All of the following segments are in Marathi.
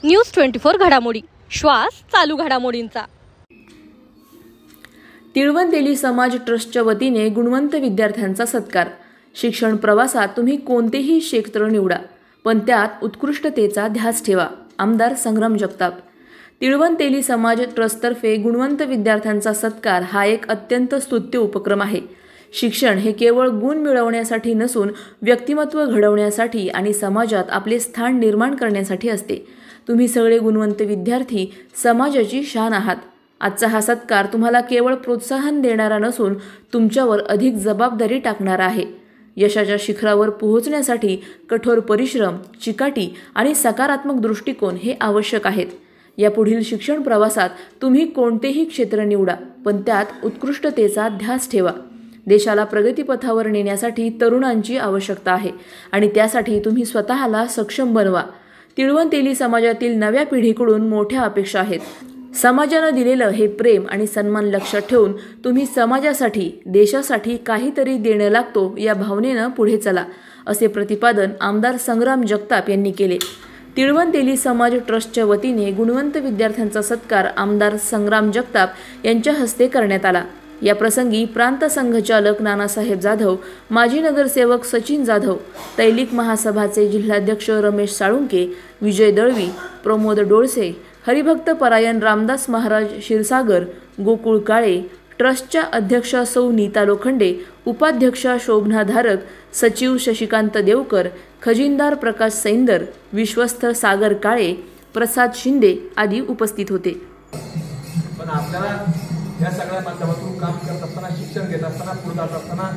न्यूज 24 घडामोडी, श्वास चालू घडामोडींचा। तिळवंतेली समाज ट्रस्टच्या वतीने गुणवंत विद्यार्थ्यांचा सत्कार। शिक्षण प्रवासात तुम्ही कोणतेही क्षेत्र निवडा, पण त्यात उत्कृष्टतेचा ध्यास ठेवा। आमदार संग्राम जगताप। तिळवंतेली समाज ट्रस्टतर्फे गुणवंत विद्यार्थ्यांचा सत्कार हा एक अत्यंत स्तुत्य उपक्रम आहे। शिक्षण हे केवळ गुण मिळवण्यासाठी नसून व्यक्तिमत्व घडवण्यासाठी आणि समाजात आपले स्थान निर्माण करण्यासाठी असते। तुम्ही सगळे गुणवंत विद्यार्थी समाजाची शान आहात। आजचा हा सत्कार तुम्हाला केवळ प्रोत्साहन देणारा नसून तुमच्यावर अधिक जबाबदारी टाकणारा आहे। यशाच्या शिखरावर पोहोचण्यासाठी कठोर परिश्रम, चिकाटी आणि सकारात्मक दृष्टिकोन हे आवश्यक आहेत। यापुढील शिक्षण प्रवासात तुम्ही कोणतेही क्षेत्र निवडा, पण त्यात उत्कृष्टतेचा ध्यास ठेवा। देशाला प्रगतीपथावर नेण्यासाठी तरुणांची आवश्यकता आहे आणि त्यासाठी तुम्ही स्वतःला सक्षम बनवा। तिळवंतेली समाजातील नव्या पिढीकडून मोठ्या अपेक्षा आहेत। समाजाने दिलेलं हे प्रेम आणि सन्मान लक्षात ठेवून तुम्ही समाजासाठी, देशासाठी काहीतरी देणं लागतो या भावनेनं पुढे चला, असे प्रतिपादन आमदार संग्राम जगताप यांनी केले। तिळवंतेली समाज ट्रस्टच्या वतीने गुणवंत विद्यार्थ्यांचा सत्कार आमदार संग्राम जगताप यांच्या हस्ते करण्यात आला। या प्रसंगी प्रांत संघचालक नानासाहेब जाधव, माजी नगरसेवक सचिन जाधव, तैलिक महासभाचे जिल्हाध्यक्ष रमेश साळुंके, विजय दळवी, प्रमोद डोळसे, हरिभक्त परायण रामदास महाराज क्षीरसागर, गोकुळ काळे, ट्रस्टच्या अध्यक्षा सौ नीता लोखंडे, उपाध्यक्षा शोभना धारक, सचिव शशिकांत देवकर, खजिनदार प्रकाश सैंदर, विश्वस्त सागर काळे, प्रसाद शिंदे आदी उपस्थित होते। पण आपल्याला या सगळ्या माध्यमातून काम करत असताना, शिक्षण घेत असताना, पुढे जात असताना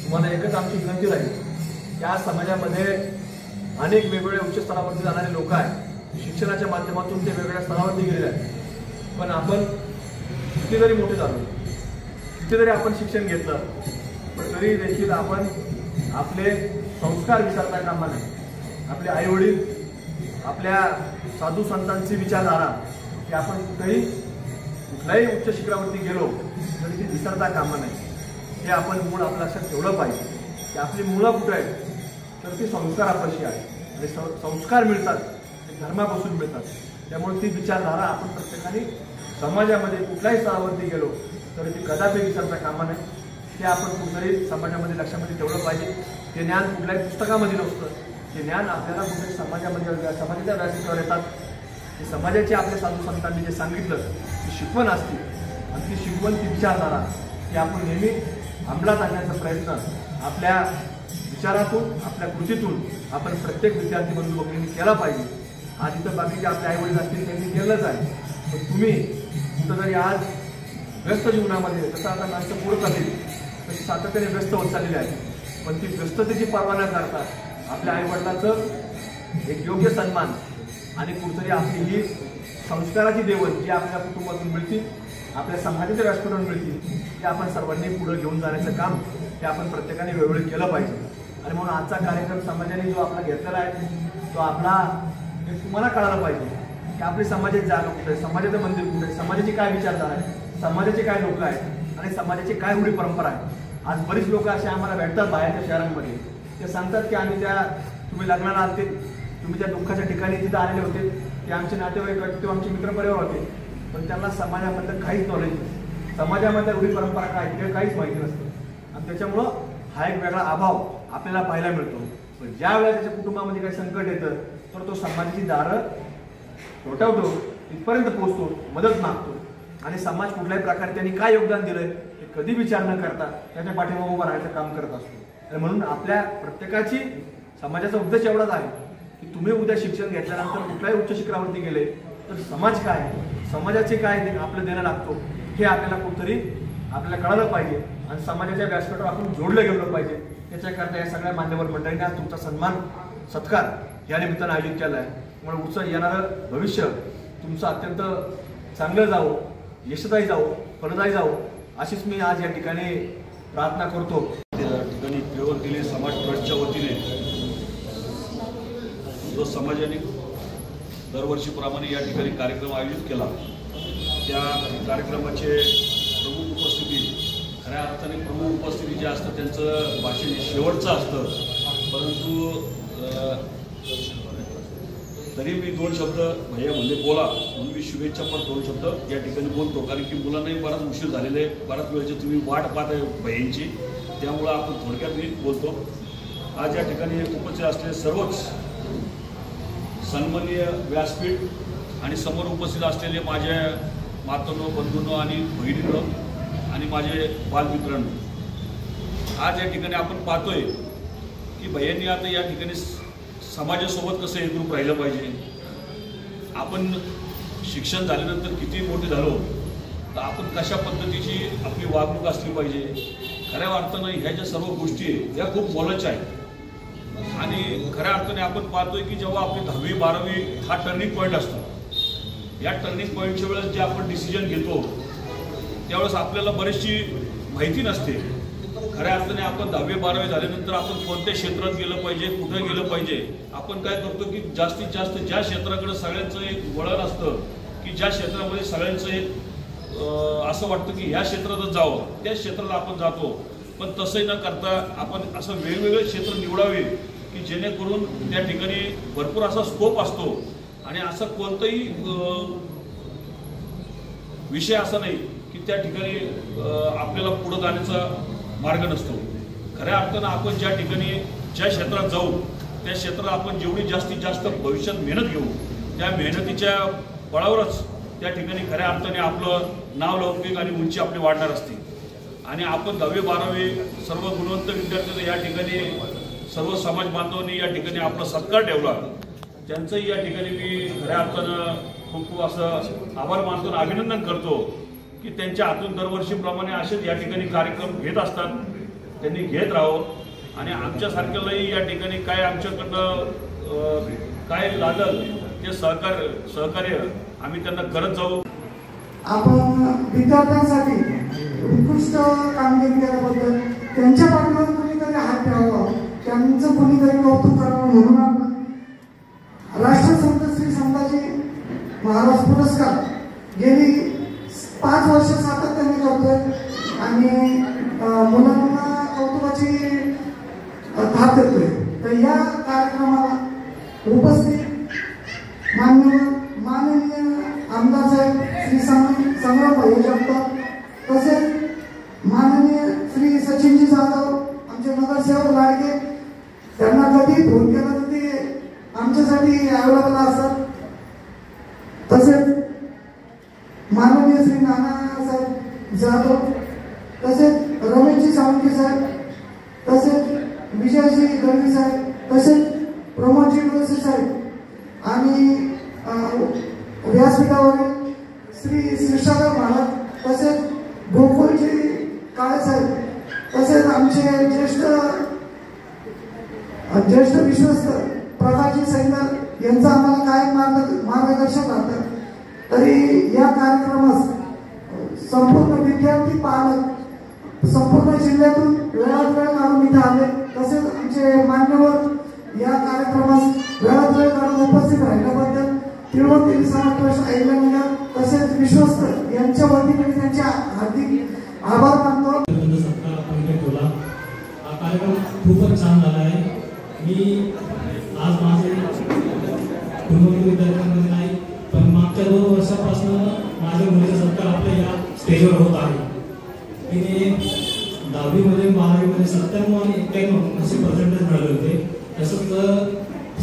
तुम्हाला एकच आमची विनंती राहील। या समाजामध्ये अनेक वेगवेगळ्या उच्च स्तरावरती जाणारे लोक आहेत। शिक्षणाच्या माध्यमातून ते वेगवेगळ्या स्तरावरती गेलेले आहेत। पण आपण किती जरी मोठे झालो, किती जरी आपण शिक्षण घेतलं, पण तरी देखील आपण आपले संस्कार विसरता कामा नये। आपले आई वडील, आपल्या साधू संतांची विचारधारा की आपण कुठल्याही उच्च शिखरावरती गेलो तरी ती विसरता कामा नये। हे आपण मूळ आपल्या लक्षात ठेवलं पाहिजे की आपली मुळं कुठे आहेत, तर ती संस्कारापाशी आहे आणि संस्कार मिळतात ते धर्मापासून मिळतात। त्यामुळे ती विचारधारा आपण प्रत्येकाने समाजामध्ये कुठल्याही स्तरावरती गेलो तरी ती कदापि विसरता कामा नये। ते आपण कुठेतरी समाजामध्ये लक्षामध्ये ठेवलं पाहिजे। ते ज्ञान कुठल्याही पुस्तकामध्ये नसतं, ते ज्ञान आपल्याला कुठे समाजाच्या व्यासपीठावर येतात। ते समाजाचे आपल्या साधू संतांनी जे सांगितलं ती शिकवण असते आणि ती शिकवण, ती विचारधारा ही आपण नेहमी अंमलात आणण्याचा प्रयत्न आपल्या विचारातून, आपल्या कृतीतून आपण प्रत्येक विद्यार्थी बंधू भगिनींनी केला पाहिजे। आज इथं बाकीचे आपले आई वडील असतील त्यांनी केलंच आहे, पण तुम्ही कुठं जरी आज व्यस्त जीवनामध्ये जसं आता माणसं पुढे जातील तशी सातत्याने व्यस्त होत चाललेली आहे, पण ती व्यस्ततेची पर्वा न करता आपल्या आई वडिलांचं एक योग्य सन्मान आणि कुठेतरी आपली ही संस्काराची देवत जी आपल्या कुटुंबातून मिळतील, आपल्या समाजाच्या व्यासपीठातून मिळतील, ते आपण सर्वांनी पुढे घेऊन जाण्याचं काम हे आपण प्रत्येकाने वेळोवेळी केलं पाहिजे। आणि म्हणून आजचा कार्यक्रम समाजाने जो आपला घेतलेला आहे तो आपला तुम्हाला कळायला पाहिजे की आपली समाजाची जागा कुठे आहे, समाजाचं मंदिर कुठे आहे, समाजाची काय विचारधारा आहे, समाजाचे काय लोक आहेत आणि समाजाची काय रूढी परंपरा आहे। आज बरीच लोक असे आम्हाला भेटतात बाहेरच्या शहरांमध्ये, ते सांगतात की आम्ही तुम्ही लग्नाला आलते, तुम्ही त्या दुःखाच्या ठिकाणी तिथं आलेले होते, ते आमचे नातेवाईक होते किंवा आमचे मित्रपरिवार होते, पण त्यांना समाजामधलं काहीच नॉलेज नाही, समाजामधल्या रूढी परंपरा काय ते काहीच माहिती नसतं। आणि त्याच्यामुळं हा एक वेगळा अभाव आपल्याला पाहायला मिळतो। पण ज्या वेळेला त्याच्या कुटुंबामध्ये काही संकट येतं तर तो समाजाची दारं ठोठावतो, इथपर्यंत पोहोचतो, मदत मागतो आणि समाज कुठल्याही प्रकारे त्यांनी काय योगदान दिलंय हे कधी विचार न करता त्याच्या पाठीमागे उभं राहायचं काम करत असतो। आणि म्हणून आपल्या प्रत्येकाची समाजाचा उद्देश एवढाच आहे की तुम्ही उद्या शिक्षण घेतल्यानंतर कुठल्याही उच्च शिखरावरती गेले तर समाज काय, समाजाचे काय आपलं देणं लागतो हे आपल्याला कुठेतरी आपल्याला कळालं पाहिजे आणि समाजाच्या व्यासपीठावर आपण जोडलं गेलं पाहिजे। त्याच्याकरता या सगळ्या मान्यवर मंडळींनी आज तुमचा सन्मान, सत्कार या निमित्तानं आयोजित केला आहे। म्हणून पुढचं येणारं भविष्य तुमचं अत्यंत चांगलं जावं, यशदायी जावं, फलदायी जावं अशीच मी आज या ठिकाणी प्रार्थना करतो। त्या ठिकाणी तिळवंतेली समाज ट्रस्टच्या वतीने जो समाजाने दरवर्षीप्रमाणे या ठिकाणी कार्यक्रम आयोजित केला, त्या कार्यक्रमाचे प्रमुख उपस्थिती, खऱ्या अर्थाने प्रमुख उपस्थिती जे असतं त्यांचं भाषण शेवटचं असतं, परंतु तरी मी 2 शब्द भैया म्हणजे बोला म्हणून मी शुभेच्छा पण 2 शब्द या ठिकाणी बोलतो, कारण की मुलांनाही बराच उशीर झालेला आहे, बराच वेळेची तुम्ही वाट पाहत आहे भैयांची, त्यामुळं आपण थोडक्यात मी बोलतो. आज या ठिकाणी उपस्थित असलेले सर्वच सन्माननीय व्यासपीठ आणि समोर उपस्थित असलेले माझ्या मातांनो, बंधूंनो आणि बहिणींनो आणि माझे बालमित्रांनो, आज या ठिकाणी आपण पाहतोय की भैयांनी आता या ठिकाणी समाजासोबत कसं एकरूप राहिलं पाहिजे. आपण शिक्षण झाल्यानंतर किती मोठे झालो तर आपण कशा पद्धतीची आपली वागणूक असली पाहिजे. खऱ्या अर्थानं ह्या ज्या सर्व गोष्टी आहेत या खूप मोलाच्या आहेत आणि खऱ्या अर्थाने आपण पाहतोय की जेव्हा आपली 10वी 12वी हा टर्निंग पॉईंट असतो, या टर्निंग पॉईंटच्या वेळेस जे आपण डिसिजन घेतो त्यावेळेस आपल्याला बरीचशी माहिती नसते. खऱ्या अर्थाने आपण 10वी 12वी झाल्यानंतर आपण कोणत्या क्षेत्रात गेलं पाहिजे, कुठं गेलं पाहिजे. आपण काय करतो की जास्तीत जास्त ज्या क्षेत्राकडे सगळ्यांचं एक वळण असतं की ज्या क्षेत्रामध्ये सगळ्यांचं एक असं वाटतं की ह्या क्षेत्रातच जावं, त्या क्षेत्रात आपण जातो. पण तसंही न करता आपण असं वेगवेगळे क्षेत्र निवडावे की जेणेकरून त्या ठिकाणी भरपूर असा स्कोप असतो आणि असा कोणताही विषय असा नाही की त्या ठिकाणी आपल्याला पुढे जाण्याचा मार्ग नसतो. खऱ्या अर्थानं आपण ज्या ठिकाणी ज्या क्षेत्रात जाऊ त्या क्षेत्रात आपण जेवढी जास्तीत जास्त भविष्यात मेहनत घेऊ त्या मेहनतीच्या बळावरच त्या ठिकाणी खऱ्या अर्थाने आपलं नाव लौकिक आणि उंची आपली वाढणार असते. आणि आपण 10वी 12वी सर्व गुणवंत विद्यार्थ्यांना या ठिकाणी सर्व समाज बांधवांनी या ठिकाणी आपला सत्कार ठेवला, त्यांचंही या ठिकाणी मी खऱ्या अर्थानं खूप खूप असं आभार मानतो, अभिनंदन करतो की त्यांच्या हातून दरवर्षीप्रमाणे असेच या ठिकाणी कार्यक्रम घेत असतात, त्यांनी घेत राहावं. आणि आमच्यासारख्यालाही या ठिकाणी काय आमच्याकडनं काय लागल ते सहकार्य आम्ही त्यांना करत जाऊ. आपण विद्यार्थ्यांसाठी उत्कृष्ट कामगिरी केल्याबद्दल त्यांच्या पाठीवर कोणीतरी हात ठेवावा, त्यांचं कोणीतरी कौतुक करावं म्हणून आपण राष्ट्रसंत श्री संभाजी महाराज पुरस्कार गेली 5 वर्ष सातत्याने करतोय आणि मुलांना कौतुकाची थाप देतोय. तर या कार्यक्रमाला उपस्थित माननीय आमदार साहेब श्री संग्राम भैया जगताप, तसेच माननीय श्री सचिनजी जाधव आमचे नगरसेवक लाडके, त्यांना कधी फोन केला तर ते आमच्यासाठी अवेलेबल असतात. तसेच माननीय श्री नाना साहेब जाधव, तसेच रमेशजी सावंगी साहेब, तसेच विजयजी गडवी साहेब, तसेच प्रमोदजी डोसे साहेब आणि व्यासपीठावरील श्री श्रीशागर महाराज, तसेच गोकुळजी काळे साहेब, तसेच आमचे ज्येष्ठ विश्वस्त प्रकाशजी सैंदर यांचं आम्हाला काय मार्गदर्शन राहतं. तरी या कार्यक्रमास संपूर्ण विद्यार्थी पालक संपूर्ण जिल्ह्यातून वेळात वेळ काढून इथे आले, तसेच आमचे मान्यवर या कार्यक्रमास वेळात वेळ काढून उपस्थित राहिल्याबद्दल तिरुपती समाज ट्रस्ट अहिल्यानगर तसेच विश्वस्त यांच्या वतीने त्यांचे हार्दिक आभार मानतो. हा कार्यक्रम खूपच छान झाला आहे. मी आज माझे गुणवंत विद्यार्थ्यांमध्ये नाही पण मागच्या 2 वर्षापासून माझ्या मुलीचा सत्कार आपल्या या स्टेजवर होत आहे. तिने 10वी मध्ये 12वी मध्ये 97 आणि 91 असे पर्सेंटेज मिळाले होते. तसंच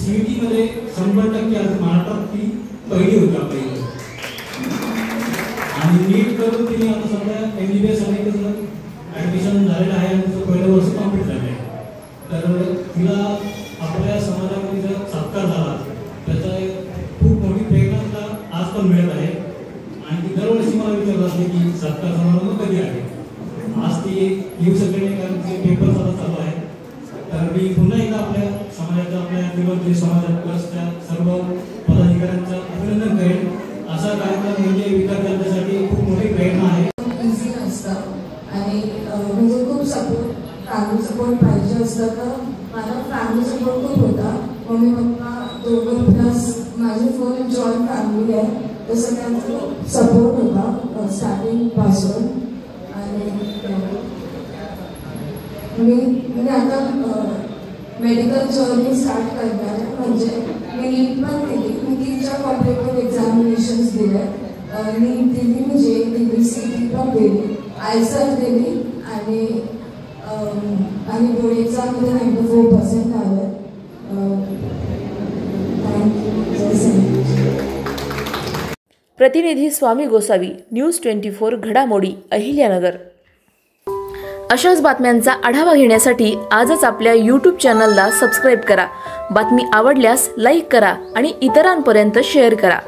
CET मध्ये 100% आज महाराष्ट्रात ती पहिली होती आपली. आणि नीट करून तिने आता सध्या MBBS आणि त्याचं ॲडमिशन झालेलं आहे आणि त्याचं पहिलं वर्ष कम्प्लीट झालं आहे. तर तिला आपल्या समाजामध्ये जर सत्कार झाला त्याचा खूप मोठी प्रेरणा आज पण मिळत आहे. आणि ती दरवर्षी मला विचारत असते की सत्कार समारंभ कधी आहे. आज ती येऊ शकले नाही कारण तिचे पेपर आता चालू आहे. तर मी पुन्हा एकदा आपल्या समाजाच्या आपल्या दिवस समाजात ट्रस्टच्या सर्व पदाधिकाऱ्यांचं अभिनंदन करेन. असा कार्यक्रम म्हणजे विद्यार्थ्यांसाठी खूप मोठी प्रेरणा आहे. इझी नसतं आणि म्हणजे खूप फॅमिली सपोर्ट पाहिजे असतं. तर मला फॅमिली सपोर्ट खूप होता. मम्मी पप्पा दोघं प्लस माझी फुल जॉईंट फॅमिली आहे, तर सगळ्यांचा सपोर्ट होता स्टार्टिंगपासून. आणि मी आता मेडिकल जर्नी स्टार्ट करणार आहे. म्हणजे मी नीट पण दिली. मी 3 कॉम्पिटेटिव्ह एक्झामिनेशन्स दिल्या. नीट दिली, मी JEE CET पण दिली, ISET दिली आणि बोर्ड एक्झाममध्ये 94% आलं. प्रतिनिधी स्वामी गोसावी, न्यूज 24 घडामोडी, अहिल्यानगर. अशाच बातम्यांचा आढावा घेण्यासाठी आजच आपल्या YouTube चॅनलला सबस्क्राईब करा. बातमी आवडल्यास लाईक करा आणि इतरांपर्यंत शेअर करा.